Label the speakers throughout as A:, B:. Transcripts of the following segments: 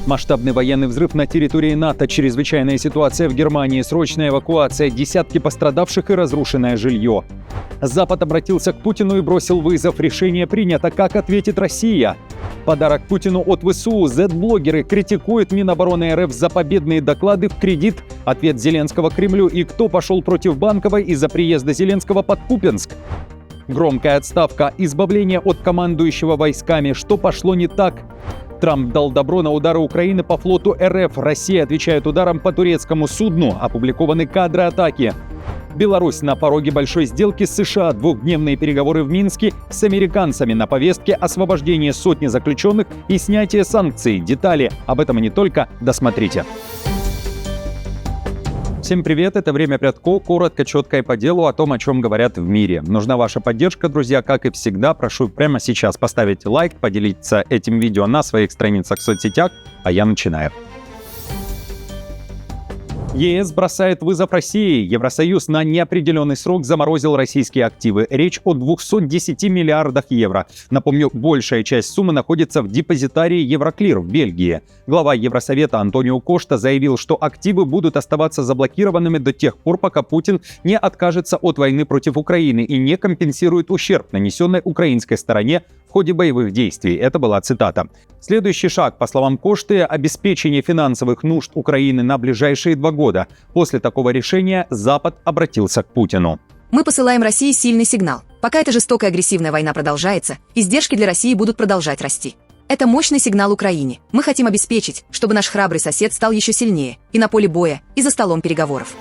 A: Масштабный военный взрыв на территории НАТО, чрезвычайная ситуация в Германии, срочная эвакуация, десятки пострадавших и разрушенное жилье. Запад обратился к Путину и бросил вызов. Решение принято. Как ответит Россия? Подарок Путину от ВСУ. Z-блогеры критикуют Минобороны РФ за победные доклады в кредит. Ответ Зеленского Кремлю. И кто пошел против Банковой из-за приезда Зеленского под Купянск? Громкая отставка. Избавление от командующего войсками. Что пошло не так? Трамп дал добро на удары Украины по флоту РФ. Россия отвечает ударом по турецкому судну. Опубликованы кадры атаки. Беларусь на пороге большой сделки с США. Двухдневные переговоры в Минске с американцами. На повестке освобождение сотни заключенных и снятие санкций. Детали об этом и не только. Досмотрите. Всем привет, это «Время Прядко», коротко, четко и по делу о том, о чем говорят в мире. Нужна ваша поддержка, друзья, как и всегда. Прошу прямо сейчас поставить лайк, поделиться этим видео на своих страницах в соцсетях, а я начинаю. ЕС бросает вызов России. Евросоюз на неопределенный срок заморозил российские активы. Речь о 210 миллиардах евро. Напомню, большая часть суммы находится в депозитарии Евроклир в Бельгии. Глава Евросовета Антонио Кошта заявил, что активы будут оставаться заблокированными до тех пор, пока Путин не откажется от войны против Украины и не компенсирует ущерб, нанесенный украинской стороне в ходе боевых действий. Это была цитата. Следующий шаг, по словам Кошты, обеспечение финансовых нужд Украины на ближайшие 2 года. После такого решения Запад обратился к Путину.
B: Мы посылаем России сильный сигнал. Пока эта жестокая агрессивная война продолжается, издержки для России будут продолжать расти. Это мощный сигнал Украине. Мы хотим обеспечить, чтобы наш храбрый сосед стал еще сильнее и на поле боя, и за столом переговоров.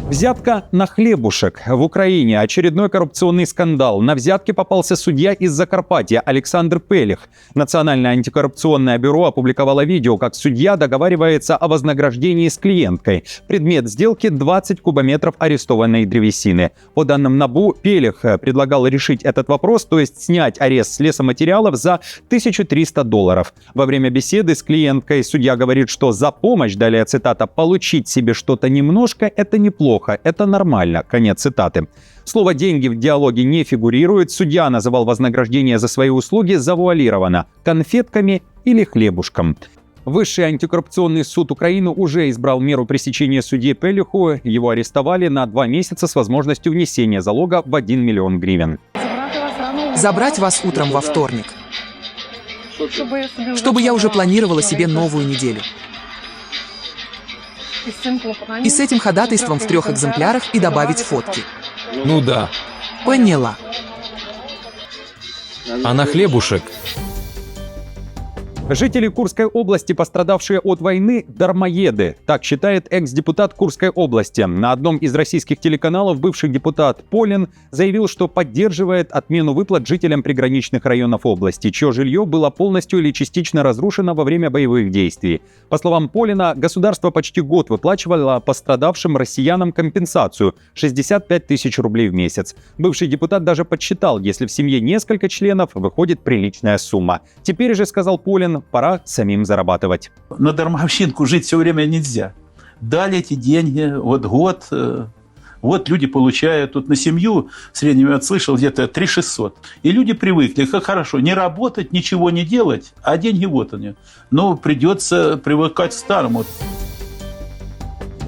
A: Взятка на хлебушек. В Украине очередной коррупционный скандал. На взятке попался судья из Закарпатья Александр Пелих. Национальное антикоррупционное бюро опубликовало видео, как судья договаривается о вознаграждении с клиенткой. Предмет сделки — 20 кубометров арестованной древесины. По данным НАБУ, Пелих предлагал решить этот вопрос, то есть снять арест с лесоматериалов за $1300. Во время беседы с клиенткой судья говорит, что за помощь, далее цитата, «получить себе что-то немножко — это неплохо. Это нормально». Конец цитаты. Слово «деньги» в диалоге не фигурирует. Судья называл вознаграждение за свои услуги завуалированно — конфетками или хлебушком. Высший антикоррупционный суд Украины уже избрал меру пресечения судье Пелиху. Его арестовали на 2 месяца с возможностью внесения залога в 1 миллион гривен.
C: Забрать вас утром во вторник, чтобы я уже планировала себе новую неделю. И с этим ходатайством в 3 экземплярах и добавить фотки.
D: Ну да.
C: Поняла.
D: А на хлебушек?
A: Жители Курской области, пострадавшие от войны, дармоеды. Так считает экс-депутат Курской области. На одном из российских телеканалов бывший депутат Полин заявил, что поддерживает отмену выплат жителям приграничных районов области, чье жилье было полностью или частично разрушено во время боевых действий. По словам Полина, государство почти год выплачивало пострадавшим россиянам компенсацию — 65 тысяч рублей в месяц. Бывший депутат даже подсчитал, если в семье несколько членов, выходит приличная сумма. Теперь же, сказал Полин, пора самим зарабатывать.
E: На дармовщинку жить все время нельзя. Дали эти деньги, вот год, вот люди получают, тут на семью в среднем я слышал где-то 3600. И люди привыкли, как хорошо, не работать, ничего не делать, а деньги вот они. Но придется привыкать к старому.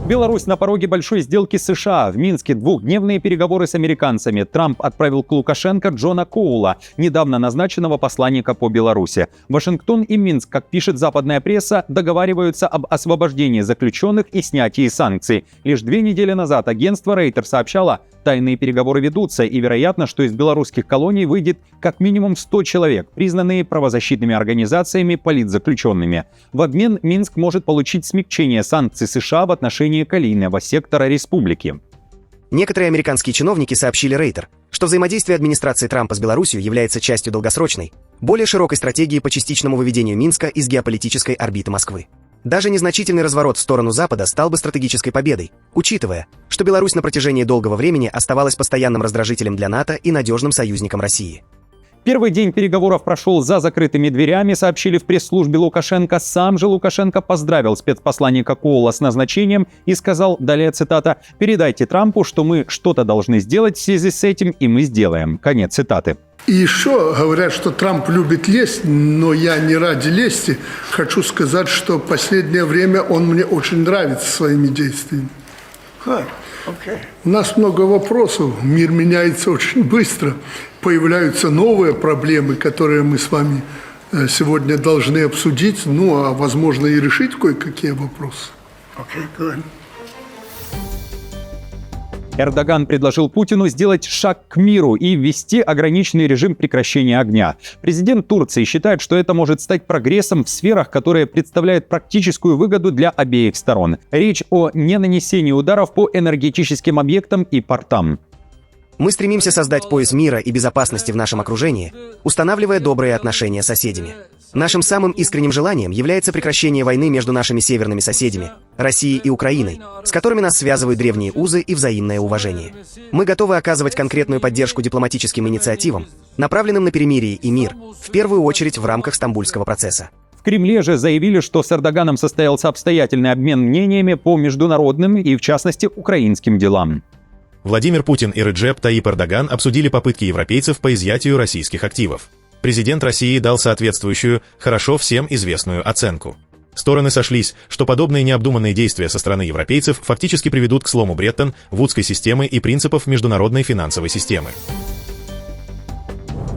A: Беларусь на пороге большой сделки с США. В Минске двухдневные переговоры с американцами. Трамп отправил к Лукашенко Джона Коула, недавно назначенного посланника по Беларуси. Вашингтон и Минск, как пишет западная пресса, договариваются об освобождении заключенных и снятии санкций. Лишь 2 недели назад агентство Рейтер сообщало, тайные переговоры ведутся, и вероятно, что из белорусских колоний выйдет как минимум 100 человек, признанные правозащитными организациями политзаключенными. В обмен Минск может получить смягчение санкций США в отношении Калийного сектора республики.
F: Некоторые американские чиновники сообщили Рейтер, что взаимодействие администрации Трампа с Беларусью является частью долгосрочной, более широкой стратегии по частичному выведению Минска из геополитической орбиты Москвы. Даже незначительный разворот в сторону Запада стал бы стратегической победой, учитывая, что Беларусь на протяжении долгого времени оставалась постоянным раздражителем для НАТО и надежным союзником России.
A: Первый день переговоров прошел за закрытыми дверями, сообщили в пресс-службе Лукашенко. Сам же Лукашенко поздравил спецпосланника Коула с назначением и сказал, далее цитата, «Передайте Трампу, что мы что-то должны сделать в связи с этим, и мы сделаем». Конец цитаты.
G: И еще говорят, что Трамп любит лезть, но я не ради лести. Хочу сказать, что в последнее время он мне очень нравится своими действиями. У нас много вопросов, мир меняется очень быстро, появляются новые проблемы, которые мы с вами сегодня должны обсудить, а возможно и решить кое-какие вопросы.
A: Эрдоган предложил Путину сделать шаг к миру и ввести ограниченный режим прекращения огня. Президент Турции считает, что это может стать прогрессом в сферах, которые представляют практическую выгоду для обеих сторон. Речь о ненанесении ударов по энергетическим объектам и портам.
F: Мы стремимся создать пояс мира и безопасности в нашем окружении, устанавливая добрые отношения с соседями. Нашим самым искренним желанием является прекращение войны между нашими северными соседями, Россией и Украиной, с которыми нас связывают древние узы и взаимное уважение. Мы готовы оказывать конкретную поддержку дипломатическим инициативам, направленным на перемирие и мир, в первую очередь в рамках Стамбульского процесса.
A: В Кремле же заявили, что с Эрдоганом состоялся обстоятельный обмен мнениями по международным и, в частности, украинским делам.
H: Владимир Путин и Реджеп Таyyip Эрдоган обсудили попытки европейцев по изъятию российских активов. Президент России дал соответствующую, хорошо всем известную оценку. Стороны сошлись, что подобные необдуманные действия со стороны европейцев фактически приведут к слому Бреттон-Вудской системы и принципов международной финансовой системы.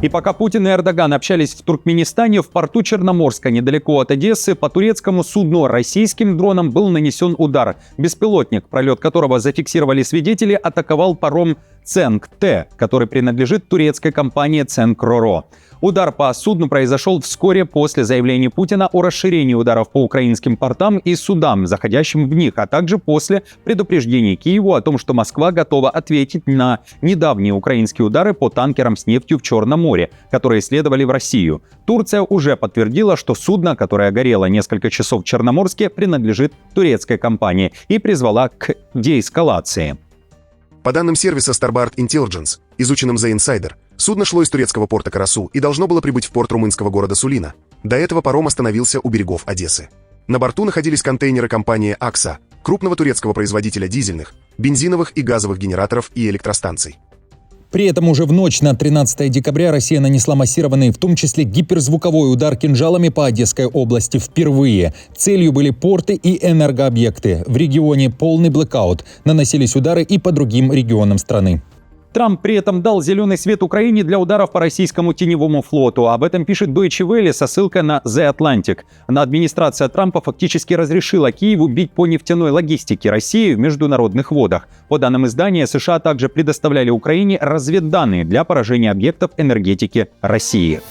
A: И пока Путин и Эрдоган общались в Туркменистане, в порту Черноморска, недалеко от Одессы, по турецкому судну российским дроном был нанесен удар. Беспилотник, пролет которого зафиксировали свидетели, атаковал паром «Ценк-Т», который принадлежит турецкой компании «Ценк-Ро-Ро». Удар по судну произошел вскоре после заявления Путина о расширении ударов по украинским портам и судам, заходящим в них, а также после предупреждения Киеву о том, что Москва готова ответить на недавние украинские удары по танкерам с нефтью в Черном море, которые следовали в Россию. Турция уже подтвердила, что судно, которое горело несколько часов в Черноморске, принадлежит турецкой компании и призвала к деэскалации.
F: По данным сервиса Starboard Intelligence, изученным The Insider, судно шло из турецкого порта Карасу и должно было прибыть в порт румынского города Сулина. До этого паром остановился у берегов Одессы. На борту находились контейнеры компании «Акса», крупного турецкого производителя дизельных, бензиновых и газовых генераторов и электростанций.
D: При этом уже в ночь на 13 декабря Россия нанесла массированный, в том числе гиперзвуковой удар кинжалами по Одесской области впервые. Целью были порты и энергообъекты. В регионе полный блэкаут. Наносились удары и по другим регионам страны.
A: Трамп при этом дал зеленый свет Украине для ударов по российскому теневому флоту. Об этом пишет Deutsche Welle со ссылкой на The Atlantic. Администрация Трампа фактически разрешила Киеву бить по нефтяной логистике России в международных водах. По данным издания, США также предоставляли Украине разведданные для поражения объектов энергетики России.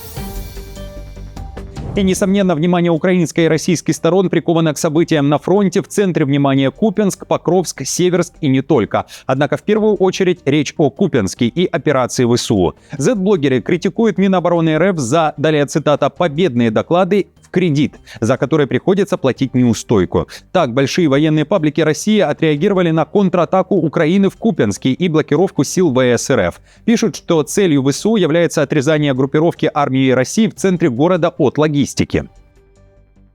A: И, несомненно, внимание украинской и российской сторон приковано к событиям на фронте. В центре внимания Купянск, Покровск, Северск и не только. Однако в первую очередь речь о Купянске и операции ВСУ. Z-блогеры критикуют Минобороны РФ за, далее цитата, «победные доклады в кредит, за которые приходится платить неустойку». Так, большие военные паблики России отреагировали на контратаку Украины в Купянске и блокировку сил ВС РФ. Пишут, что целью ВСУ является отрезание группировки армии России в центре города от логистики.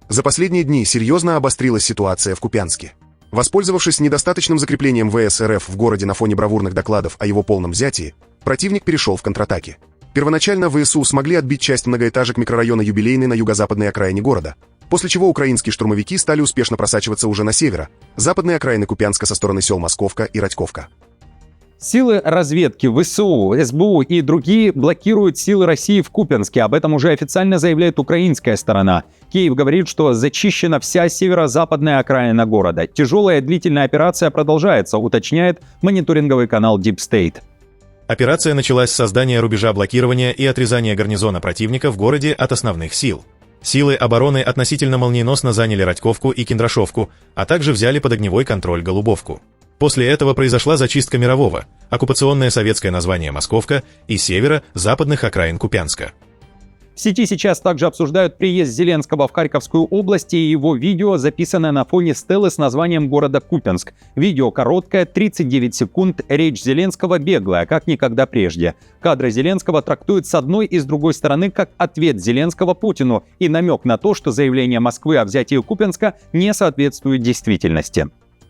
F: За последние дни серьезно обострилась ситуация в Купянске. Воспользовавшись недостаточным закреплением ВС РФ в городе на фоне бравурных докладов о его полном взятии, противник перешел в контратаки. Первоначально ВСУ смогли отбить часть многоэтажек микрорайона Юбилейный на юго-западной окраине города, после чего украинские штурмовики стали успешно просачиваться уже на севера, западные окраины Купянска со стороны сел Московка и Радьковка.
A: Силы разведки, ВСУ, СБУ и другие блокируют силы России в Купянске. Об этом уже официально заявляет украинская сторона. Киев говорит, что зачищена вся северо-западная окраина города. Тяжелая длительная операция продолжается, уточняет мониторинговый канал Deep State.
H: Операция началась с создания рубежа блокирования и отрезания гарнизона противника в городе от основных сил. Силы обороны относительно молниеносно заняли Радьковку и Киндрашовку, а также взяли под огневой контроль Голубовку. После этого произошла зачистка Мирового, оккупационное советское название Московка и севера западных окраин Купянска.
A: В сети сейчас также обсуждают приезд Зеленского в Харьковскую область и его видео, записанное на фоне стелы с названием города Купянск. Видео короткое, 39 секунд, речь Зеленского беглая, как никогда прежде. Кадры Зеленского трактуют с одной и с другой стороны как ответ Зеленского Путину и намек на то, что заявление Москвы о взятии Купянска не соответствует действительности.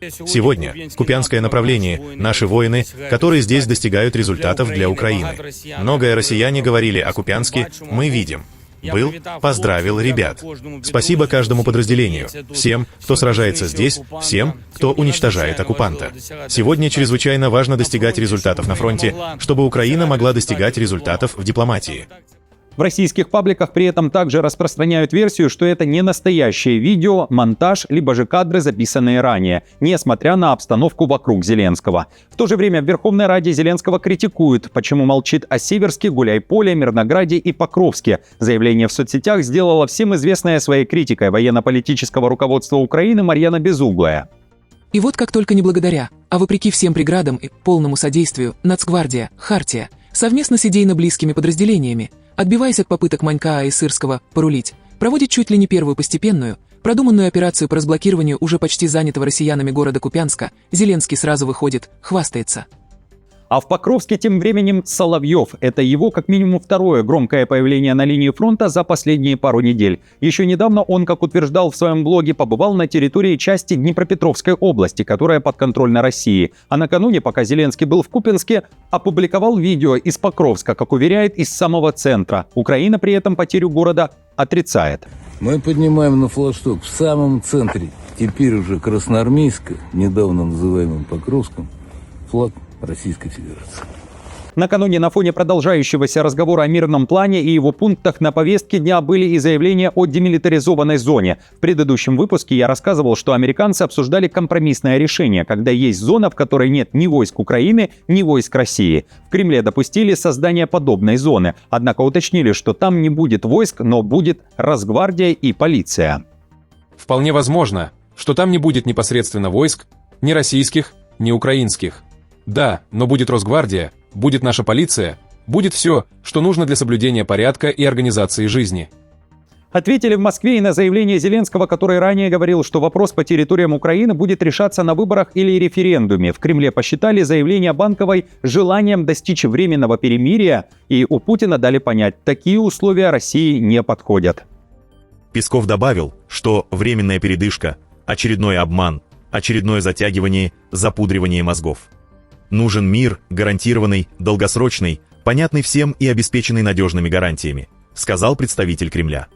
H: Сегодня Купянское направление, наши воины, которые здесь достигают результатов для Украины. Многое россияне говорили о Купянске, мы видим. Был, поздравил ребят. Спасибо каждому подразделению, всем, кто сражается здесь, всем, кто уничтожает оккупанта. Сегодня чрезвычайно важно достигать результатов на фронте, чтобы Украина могла достигать результатов в дипломатии.
A: В российских пабликах при этом также распространяют версию, что это не настоящее видео, монтаж, либо же кадры, записанные ранее, несмотря на обстановку вокруг Зеленского. В то же время в Верховной Раде Зеленского критикуют, почему молчит о Северске, Гуляйполе, Мирнограде и Покровске. Заявление в соцсетях сделала всем известная своей критикой военно-политического руководства Украины Марьяна Безуглая.
C: И вот как только не благодаря, а вопреки всем преградам и полному содействию, Нацгвардия, Хартия, совместно с идейно близкими подразделениями, отбиваясь от попыток Манька и Сырского порулить, проводит чуть ли не первую постепенную, продуманную операцию по разблокированию уже почти занятого россиянами города Купянска, Зеленский сразу выходит, хвастается.
A: А в Покровске тем временем Соловьев. Это его как минимум второе громкое появление на линии фронта за последние пару недель. Еще недавно он, как утверждал в своем блоге, побывал на территории части Днепропетровской области, которая подконтрольна России. А накануне, пока Зеленский был в Купянске, опубликовал видео из Покровска, как уверяет, из самого центра. Украина при этом потерю города отрицает.
I: Мы поднимаем на флагшток в самом центре, теперь уже Красноармейска, недавно называемым Покровском, флаг Российской Федерации.
A: Накануне на фоне продолжающегося разговора о мирном плане и его пунктах на повестке дня были и заявления о демилитаризованной зоне. В предыдущем выпуске я рассказывал, что американцы обсуждали компромиссное решение, когда есть зона, в которой нет ни войск Украины, ни войск России. В Кремле допустили создание подобной зоны, однако уточнили, что там не будет войск, но будет Росгвардия и полиция.
J: Вполне возможно, что там не будет непосредственно войск, ни российских, ни украинских. Да, но будет Росгвардия, будет наша полиция, будет все, что нужно для соблюдения порядка и организации жизни.
A: Ответили в Москве и на заявление Зеленского, который ранее говорил, что вопрос по территориям Украины будет решаться на выборах или референдуме. В Кремле посчитали заявление Банковой желанием достичь временного перемирия, и у Путина дали понять, такие условия России не подходят.
K: Песков добавил, что временная передышка, очередной обман, очередное затягивание, запудривание мозгов. Нужен мир, гарантированный, долгосрочный, понятный всем и обеспеченный надежными гарантиями, сказал представитель Кремля.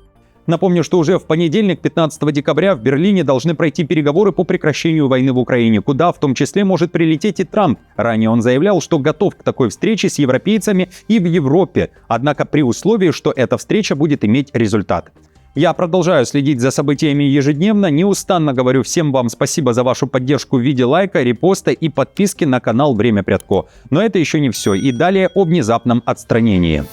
A: Напомню, что уже в понедельник, 15 декабря, в Берлине должны пройти переговоры по прекращению войны в Украине, куда в том числе может прилететь и Трамп. Ранее он заявлял, что готов к такой встрече с европейцами и в Европе, однако при условии, что эта встреча будет иметь результат. Я продолжаю следить за событиями ежедневно, неустанно говорю всем вам спасибо за вашу поддержку в виде лайка, репоста и подписки на канал «Время Прядко». Но это еще не все, и далее о внезапном отстранении.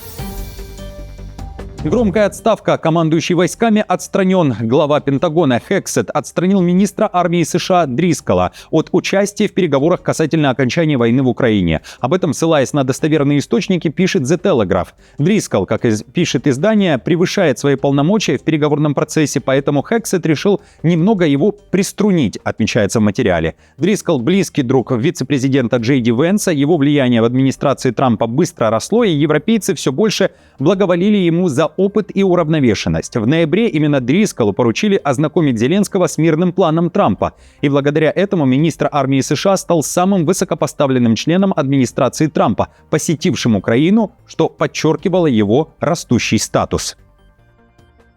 A: Громкая отставка. Командующий войсками отстранен. Глава Пентагона Хексет отстранил министра армии США Дрискала от участия в переговорах касательно окончания войны в Украине. Об этом, ссылаясь на достоверные источники, пишет The Telegraph. Дрискал, как пишет издание, превышает свои полномочия в переговорном процессе, поэтому Хексет решил немного его приструнить, отмечается в материале. Дрискал — близкий друг вице-президента Джей Ди Венса, его влияние в администрации Трампа быстро росло, и европейцы все больше благоволили ему за опыт и уравновешенность. В ноябре именно Дрискалу поручили ознакомить Зеленского с мирным планом Трампа. И благодаря этому министр армии США стал самым высокопоставленным членом администрации Трампа, посетившим Украину, что подчеркивало его растущий статус.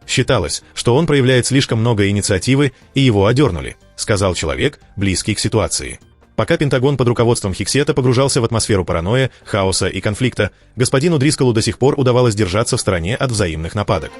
H: Считалось, что он проявляет слишком много инициативы, и его одернули, сказал человек, близкий к ситуации. Пока Пентагон под руководством Хексета погружался в атмосферу паранойи, хаоса и конфликта, господину Дрискалу до сих пор удавалось держаться в стороне от взаимных нападок.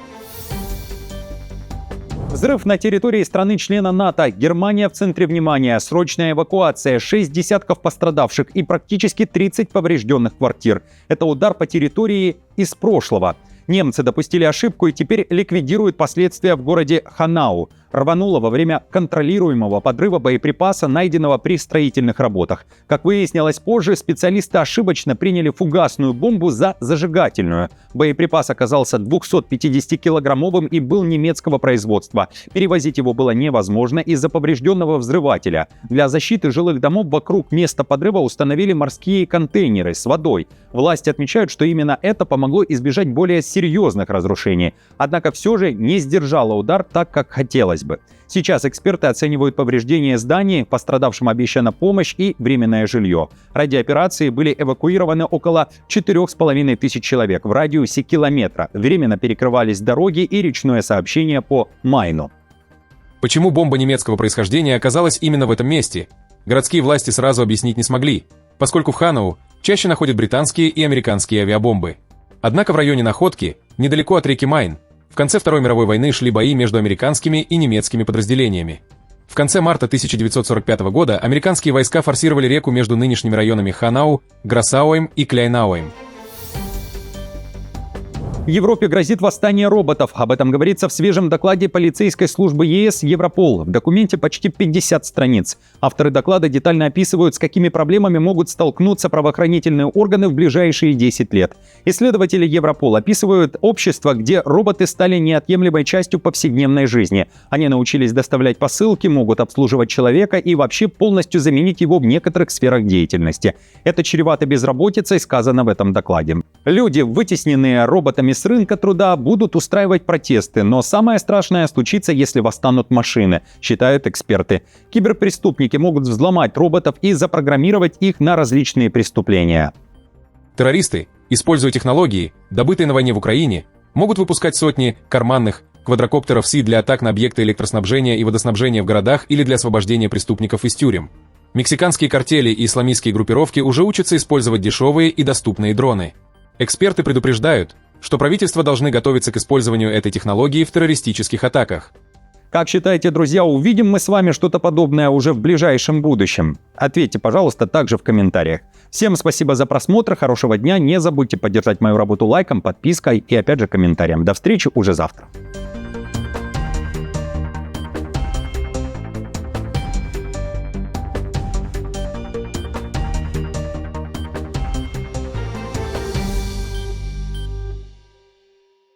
A: Взрыв на территории страны-члена НАТО. Германия в центре внимания. Срочная эвакуация. 6 десятков пострадавших и практически 30 поврежденных квартир. Это удар по территории из прошлого. Немцы допустили ошибку и теперь ликвидируют последствия в городе Ханау. Рвануло во время контролируемого подрыва боеприпаса, найденного при строительных работах. Как выяснилось позже, специалисты ошибочно приняли фугасную бомбу за зажигательную. Боеприпас оказался 250-килограммовым и был немецкого производства. Перевозить его было невозможно из-за поврежденного взрывателя. Для защиты жилых домов вокруг места подрыва установили морские контейнеры с водой. Власти отмечают, что именно это помогло избежать более серьезных разрушений. Однако все же не сдержало удар так, как хотелось бы. бы. Сейчас эксперты оценивают повреждения зданий, пострадавшим обещана помощь и временное жилье. Ради операции были эвакуированы около 4500 человек в радиусе километра. Временно перекрывались дороги и речное сообщение по Майну.
J: Почему бомба немецкого происхождения оказалась именно в этом месте? Городские власти сразу объяснить не смогли, поскольку в Ханау чаще находят британские и американские авиабомбы. Однако в районе находки, недалеко от реки Майн, в конце Второй мировой войны шли бои между американскими и немецкими подразделениями. В конце марта 1945 года американские войска форсировали реку между нынешними районами Ханау, Гроссауэм и Кляйнауэм.
A: В Европе грозит восстание роботов. Об этом говорится в свежем докладе полицейской службы ЕС «Европол». В документе почти 50 страниц. Авторы доклада детально описывают, с какими проблемами могут столкнуться правоохранительные органы в ближайшие 10 лет. Исследователи Европола описывают общество, где роботы стали неотъемлемой частью повседневной жизни. Они научились доставлять посылки, могут обслуживать человека и вообще полностью заменить его в некоторых сферах деятельности. Это чревато безработицей, сказано в этом докладе. Люди, вытесненные роботами с рынка труда, будут устраивать протесты, но самое страшное случится, если восстанут машины, считают эксперты. Киберпреступники могут взломать роботов и запрограммировать их на различные преступления.
J: Террористы, используя технологии, добытые на войне в Украине, могут выпускать сотни карманных квадрокоптеров СИ для атак на объекты электроснабжения и водоснабжения в городах или для освобождения преступников из тюрем. Мексиканские картели и исламистские группировки уже учатся использовать дешевые и доступные дроны. Эксперты предупреждают, что правительства должны готовиться к использованию этой технологии в террористических атаках.
A: Как считаете, друзья, увидим мы с вами что-то подобное уже в ближайшем будущем? Ответьте, пожалуйста, также в комментариях. Всем спасибо за просмотр, хорошего дня, не забудьте поддержать мою работу лайком, подпиской и опять же комментарием. До встречи уже завтра.